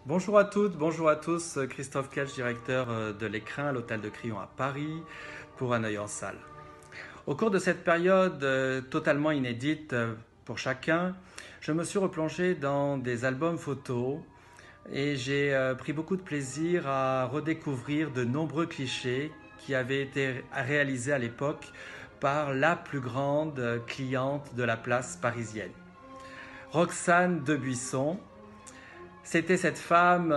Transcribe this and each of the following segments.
Bonjour à toutes, bonjour à tous. Christophe Kelch, directeur de l'Écrin, l'hôtel de Crillon à Paris, pour un œil en salle. Au cours de cette période totalement inédite pour chacun, je me suis replongé dans des albums photos et j'ai pris beaucoup de plaisir à redécouvrir de nombreux clichés qui avaient été réalisés à l'époque par la plus grande cliente de la place parisienne, Roxane Debuisson. C'était cette femme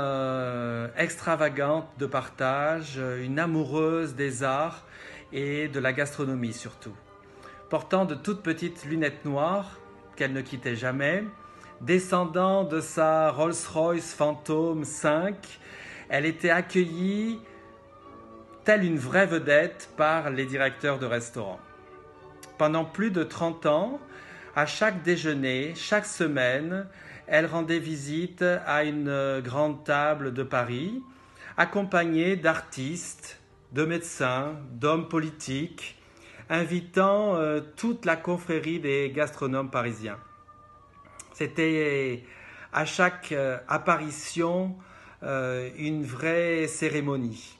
extravagante de partage, une amoureuse des arts et de la gastronomie surtout. Portant de toutes petites lunettes noires qu'elle ne quittait jamais, descendant de sa Rolls-Royce Phantom 5, elle était accueillie telle une vraie vedette par les directeurs de restaurants. Pendant plus de 30 ans, à chaque déjeuner, chaque semaine, elle rendait visite à une grande table de Paris, accompagnée d'artistes, de médecins, d'hommes politiques, invitant toute la confrérie des gastronomes parisiens. C'était à chaque apparition une vraie cérémonie.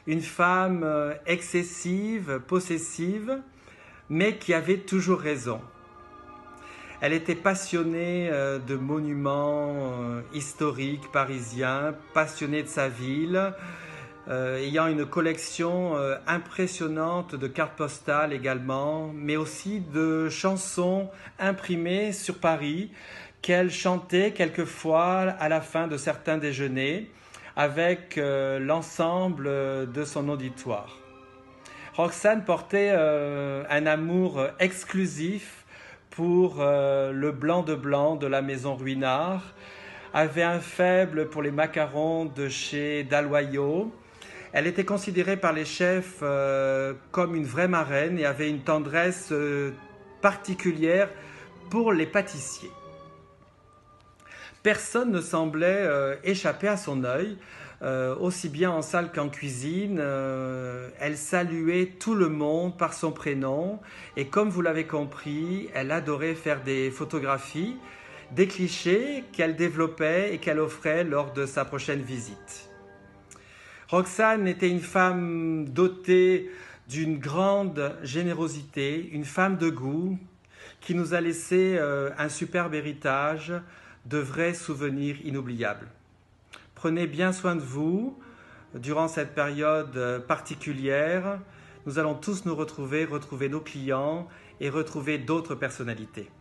Une femme excessive, possessive, mais qui avait toujours raison. Elle était passionnée de monuments historiques parisiens, passionnée de sa ville, ayant une collection impressionnante de cartes postales également, mais aussi de chansons imprimées sur Paris qu'elle chantait quelquefois à la fin de certains déjeuners avec l'ensemble de son auditoire. Roxane portait un amour exclusif pour le blanc de blanc de la maison Ruinart, avait un faible pour les macarons de chez Dalloyau. Elle était considérée par les chefs comme une vraie marraine et avait une tendresse particulière pour les pâtissiers. Personne ne semblait échapper à son œil, aussi bien en salle qu'en cuisine. Elle saluait tout le monde par son prénom et comme vous l'avez compris, elle adorait faire des photographies, des clichés qu'elle développait et qu'elle offrait lors de sa prochaine visite. Roxane était une femme dotée d'une grande générosité, une femme de goût qui nous a laissé un superbe héritage de vrais souvenirs inoubliables. Prenez bien soin de vous durant cette période particulière. Nous allons tous nous retrouver nos clients et retrouver d'autres personnalités.